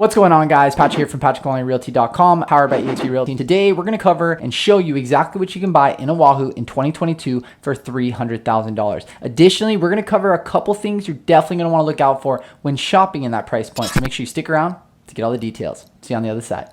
What's going on, guys? Patrick here from PatrickOnlyRealty.com, powered by EXP Realty. Today, we're going to cover and show you exactly what you can buy in Oahu in 2022 for $300,000. Additionally, we're going to cover a couple things you're definitely going to want to look out for when shopping in that price point. So make sure you stick around to get all the details. See you on the other side.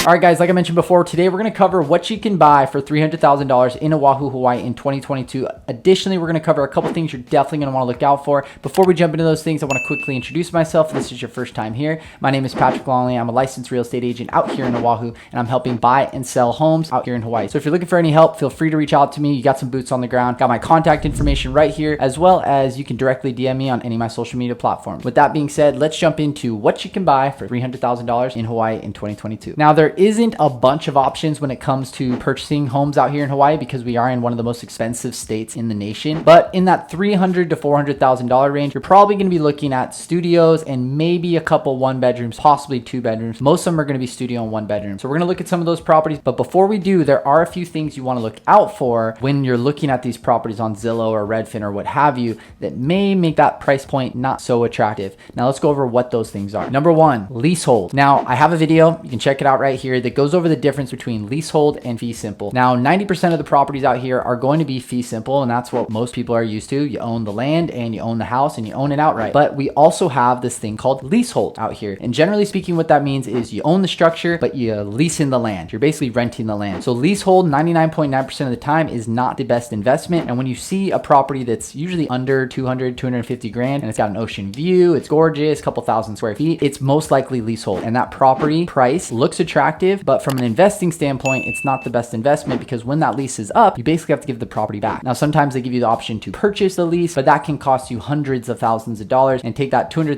All right, guys, like I mentioned before, today we're going to cover what you can buy for $300,000 in Oahu, Hawaii in 2022. Additionally, we're going to cover a couple things you're definitely going to want to look out for. Before we jump into those things, I want to quickly introduce myself. If this is your first time here, my name is Patrick Longley. I'm a licensed real estate agent out here in Oahu, and I'm helping buy and sell homes out here in Hawaii. So if you're looking for any help, feel free to reach out to me. You got some boots on the ground. Got my contact information right here, as well as you can directly DM me on any of my social media platforms. With that being said, let's jump into what you can buy for $300,000 in Hawaii in 2022. Now, there isn't a bunch of options when it comes to purchasing homes out here in Hawaii because we are in one of the most expensive states in the nation. But in that $300,000 to $400,000 range, you're probably going to be looking at studios and maybe a couple one bedrooms, possibly two bedrooms. Most of them are going to be studio and one bedroom. So we're going to look at some of those properties. But before we do, there are a few things you want to look out for when you're looking at these properties on Zillow or Redfin or what have you that may make that price point not so attractive. Now let's go over what those things are. Number one, leasehold. Now I have a video, you can check it out right here, that goes over the difference between leasehold and fee simple. Now 90% of the properties out here are going to be fee simple, and that's what most people are used to. You own the land and you own the house and you own it outright. But we also have this thing called leasehold out here. And generally speaking, what that means is you own the structure, but you lease in the land. You're basically renting the land. So leasehold 99.9% of the time is not the best investment. And when you see a property that's usually under 200, 250 grand, and it's got an ocean view, it's gorgeous, a couple thousand square feet, it's most likely leasehold. And that property price looks attractive, but from an investing standpoint, it's not the best investment because when that lease is up, you basically have to give the property back. Now, sometimes they give you the option to purchase the lease, but that can cost you hundreds of thousands of dollars and take that $200,000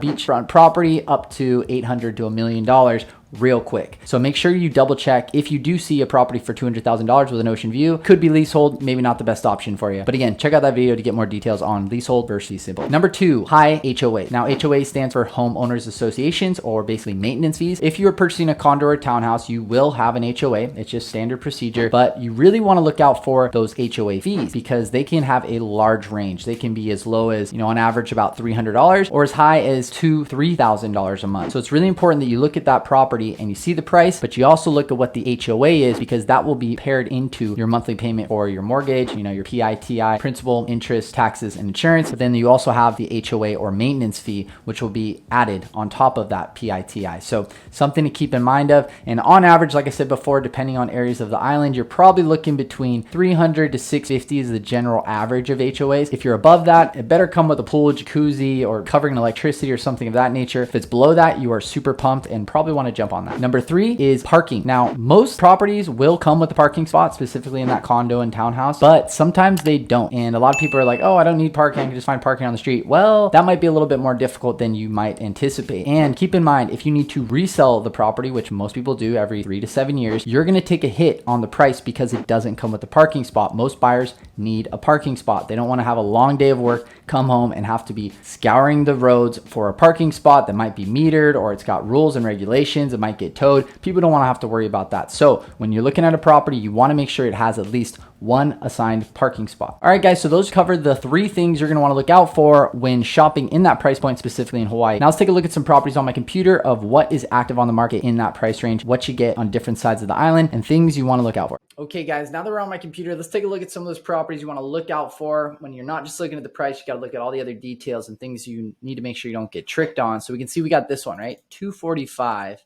beachfront property up to $800,000 to $1 million real quick. So make sure you double check if you do see a property for $200,000 with an ocean view. Could be leasehold, maybe not the best option for you. But again, check out that video to get more details on leasehold versus fee simple. Number two, high HOA. Now HOA stands for homeowners associations, or basically maintenance fees. If you are purchasing a condo or a townhouse, you will have an HOA. It's just standard procedure, but you really want to look out for those HOA fees because they can have a large range. They can be as low as, on average about $300 or as high as $2,000 to $3,000 a month. So it's really important that you look at that property and you see the price, but you also look at what the HOA is because that will be paired into your monthly payment for your mortgage, your PITI, principal, interest, taxes, and insurance. But then you also have the HOA or maintenance fee, which will be added on top of that PITI. So something to keep in mind of. And on average, like I said before, depending on areas of the island, you're probably looking between $300 to $650 is the general average of HOAs. If you're above that, it better come with a pool, jacuzzi, or covering electricity or something of that nature. If it's below that, you are super pumped and probably want to jump on that. Number three is parking. Now, most properties will come with a parking spot, specifically in that condo and townhouse, but sometimes they don't. And a lot of people are like, oh, I don't need parking. I can just find parking on the street. Well, that might be a little bit more difficult than you might anticipate. And keep in mind, if you need to resell the property, which most people do every 3 to 7 years, you're going to take a hit on the price because it doesn't come with a parking spot. Most buyers need a parking spot. They don't want to have a long day of work, come home and have to be scouring the roads for a parking spot that might be metered or it's got rules and regulations. It might get towed. People don't want to have to worry about that. So when you're looking at a property, you want to make sure it has at least one assigned parking spot. All right, guys, so those cover the three things you're going to want to look out for when shopping in that price point, specifically in Hawaii. Now let's take a look at some properties on my computer of what is active on the market in that price range, what you get on different sides of the island, and things you want to look out for. Okay, guys, now that we're on my computer, let's take a look at some of those properties you want to look out for. When you're not just looking at the price, you got to look at all the other details and things you need to make sure you don't get tricked on. So we can see we got this one, right? 245.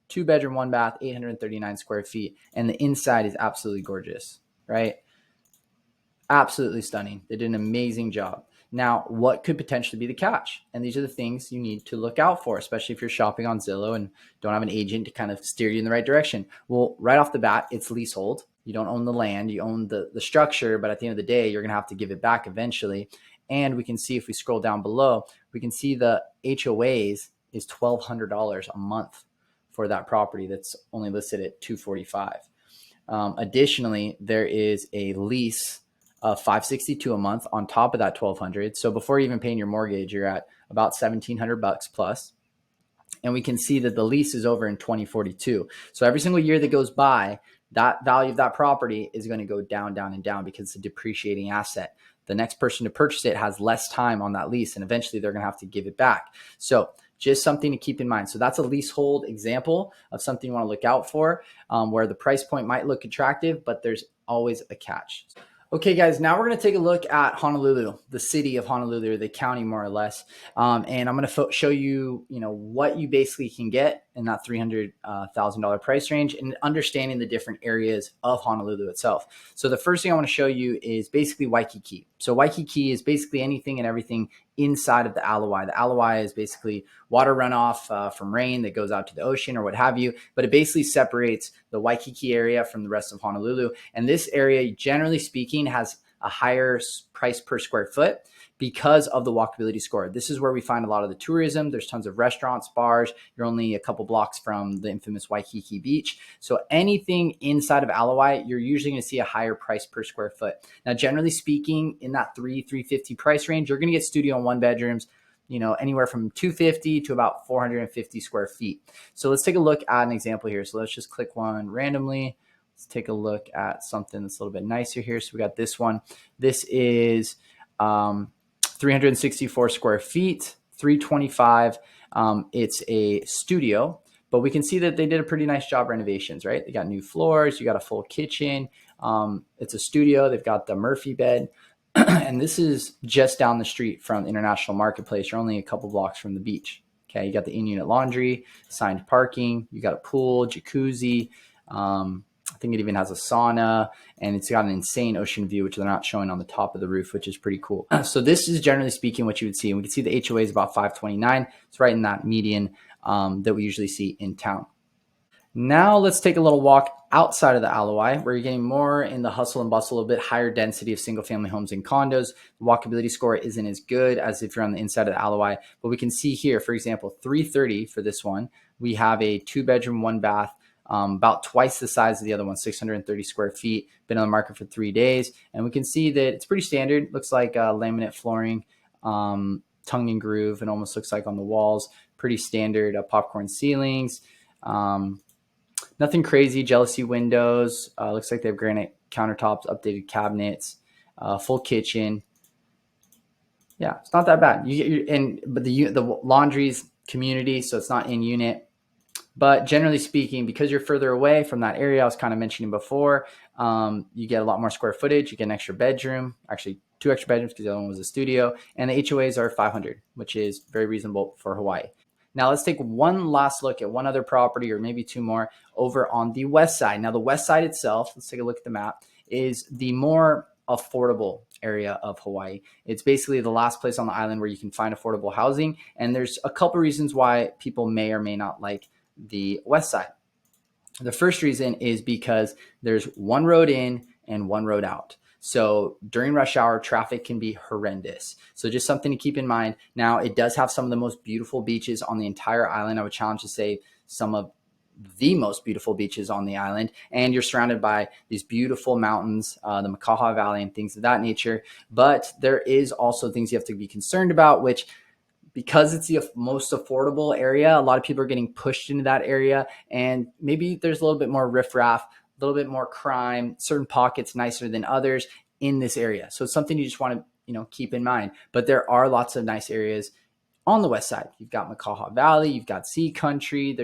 2-bedroom, 1-bath, 839 square feet. And the inside is absolutely gorgeous, right? Absolutely stunning. They did an amazing job. Now, what could potentially be the catch? And these are the things you need to look out for, especially if you're shopping on Zillow and don't have an agent to kind of steer you in the right direction. Well, right off the bat, it's leasehold. You don't own the land, you own the structure, but at the end of the day, you're going to have to give it back eventually. And we can see if we scroll down below, we can see the HOAs is $1,200 a month for that property that's only listed at $245. Additionally, there is a lease of $562 a month on top of that $1,200. So before even paying your mortgage, you're at about $1,700 plus. And we can see that the lease is over in 2042. So every single year that goes by, that value of that property is going to go down, down, and down because it's a depreciating asset. The next person to purchase it has less time on that lease, and eventually they're going to have to give it back. So just something to keep in mind. So that's a leasehold example of something you want to look out for, where the price point might look attractive, but there's always a catch. Okay, guys, now we're going to take a look at Honolulu, the city of Honolulu, or the county more or less. And I'm going to show you, what you basically can get in that $300,000 price range and understanding the different areas of Honolulu itself. So the first thing I want to show you is basically Waikiki. So Waikiki is basically anything and everything inside of the Ala. The Ala is basically water runoff from rain that goes out to the ocean or what have you, but it basically separates the Waikiki area from the rest of Honolulu. And this area, generally speaking, has a higher price per square foot because of the walkability score. This is where we find a lot of the tourism. There's tons of restaurants, bars. You're only a couple blocks from the infamous Waikiki beach. So anything inside of Ala, you're usually going to see a higher price per square foot. Now, generally speaking, in that $350 price range, you're going to get studio and one bedrooms, anywhere from 250 to about 450 square feet. So let's take a look at an example here. So let's just click one randomly. Let's take a look at something that's a little bit nicer here. So we got this one. This is 364 square feet, 325. It's a studio, but we can see that they did a pretty nice job renovations, right? They got new floors. You got a full kitchen. It's a studio. They've got the Murphy bed. And this is just down the street from International Marketplace. You're only a couple blocks from the beach. Okay, you got the in-unit laundry, assigned parking. You got a pool, jacuzzi. I think it even has a sauna, and it's got an insane ocean view, which they're not showing on the top of the roof, which is pretty cool. So this is generally speaking what you would see. And we can see the HOA is about 529. It's right in that median that we usually see in town. Now let's take a little walk outside of the Ala, where you're getting more in the hustle and bustle, a bit higher density of single family homes and condos. The walkability score isn't as good as if you're on the inside of the Ala, but we can see here, for example, 330 for this one. We have a 2-bedroom, 1-bath, about twice the size of the other one, 630 square feet, been on the market for 3 days. And we can see that it's pretty standard. Looks like laminate flooring, tongue and groove, and almost looks like on the walls, pretty standard popcorn ceilings. Nothing crazy, jealousy windows. Looks like they have granite countertops, updated cabinets, full kitchen. Yeah, it's not that bad. But the laundry's community, so it's not in unit. But generally speaking, because you're further away from that area I was kind of mentioning before, you get a lot more square footage. You get an extra bedroom, actually 2 extra bedrooms because the other one was a studio. And the HOAs are 500, which is very reasonable for Hawaii. Now let's take one last look at one other property, or maybe 2 more, over on the west side. Now the west side itself, let's take a look at the map, is the more affordable area of Hawaii. It's basically the last place on the island where you can find affordable housing. And there's a couple reasons why people may or may not like the west side. The first reason is because there's one road in and one road out. So during rush hour, traffic can be horrendous. So just something to keep in mind. Now, it does have some of the most beautiful beaches on the entire island. I would challenge to say some of the most beautiful beaches on the island. And you're surrounded by these beautiful mountains, the Makaha Valley and things of that nature. But there is also things you have to be concerned about, which, because it's the most affordable area, a lot of people are getting pushed into that area. And maybe there's a little bit more riffraff, a little bit more crime, certain pockets nicer than others in this area. So it's something you just want to, keep in mind. But there are lots of nice areas on the west side. You've got Makaha Valley, you've got Sea Country.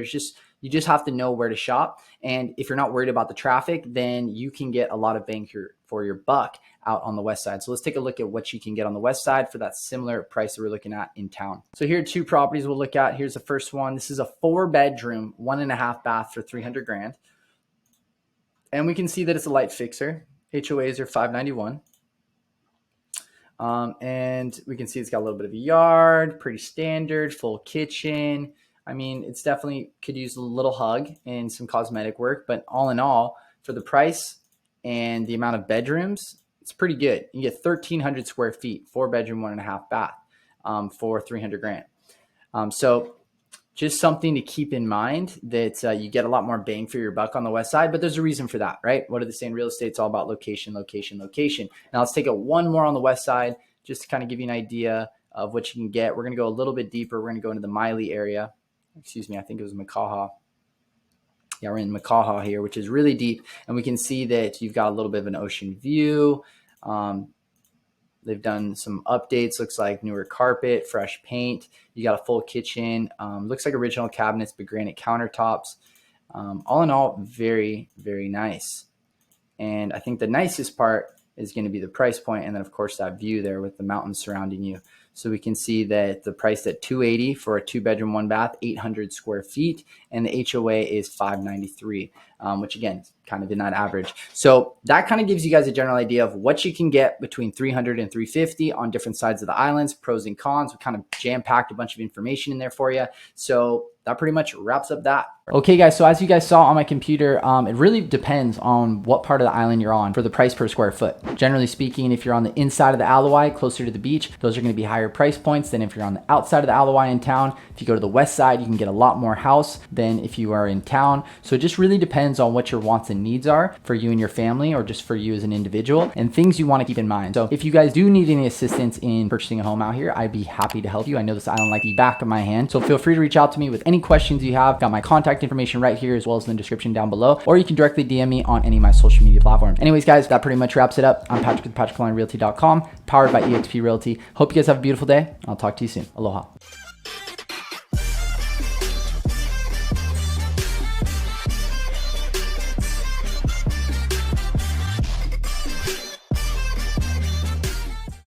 You just have to know where to shop. And if you're not worried about the traffic, then you can get a lot of bang for your buck out on the west side. So let's take a look at what you can get on the west side for that similar price that we're looking at in town. So here are 2 properties we'll look at. Here's the first one. This is a 4-bedroom, 1.5 bath for $300,000. And we can see that it's a light fixer. HOAs are 591. And we can see it's got a little bit of a yard, pretty standard, full kitchen. I mean, it's definitely could use a little hug and some cosmetic work, but all in all, for the price and the amount of bedrooms, it's pretty good. You get 1,300 square feet, 4-bedroom, 1.5 bath, for $300,000. So just something to keep in mind that you get a lot more bang for your buck on the west side, but there's a reason for that, right? What do they say in real estate? It's all about location, location, location. Now let's take it one more on the west side, just to kind of give you an idea of what you can get. We're going to go a little bit deeper. We're going to go into the Miley area. excuse me, I think it was Makaha. Yeah, we're in Makaha here, which is really deep. And we can see that you've got a little bit of an ocean view. They've done some updates. Looks like newer carpet, fresh paint. You got a full kitchen. Looks like original cabinets, but granite countertops. All in all, very, very nice. And I think the nicest part is going to be the price point, and then of course that view there with the mountains surrounding you. So we can see that the price at $280 for a 2-bedroom, 1-bath, 800 square feet, and the HOA is $593, which again is kind of in that average. So that kind of gives you guys a general idea of what you can get between $300 and $350 on different sides of the islands, pros and cons. We kind of jam-packed a bunch of information in there for you. So that pretty much wraps up that. Okay guys, so as you guys saw on my computer, it really depends on what part of the island you're on for the price per square foot. Generally speaking, if you're on the inside of the Alawai, closer to the beach, those are going to be higher price points than if you're on the outside of the Alawai in town. If you go to the west side, you can get a lot more house than if you are in town. So it just really depends on what your wants and needs are for you and your family, or just for you as an individual, and things you want to keep in mind. So if you guys do need any assistance in purchasing a home out here, I'd be happy to help you. I know this island like the back of my hand, so feel free to reach out to me with any questions you have. Got my contact information right here as well as in the description down below, or you can directly DM me on any of my social media platforms. Anyways guys, that pretty much wraps it up. I'm Patrick with PatrickLawrenRealty.com, powered by eXp Realty. Hope you guys have a beautiful day. I'll talk to you soon. Aloha.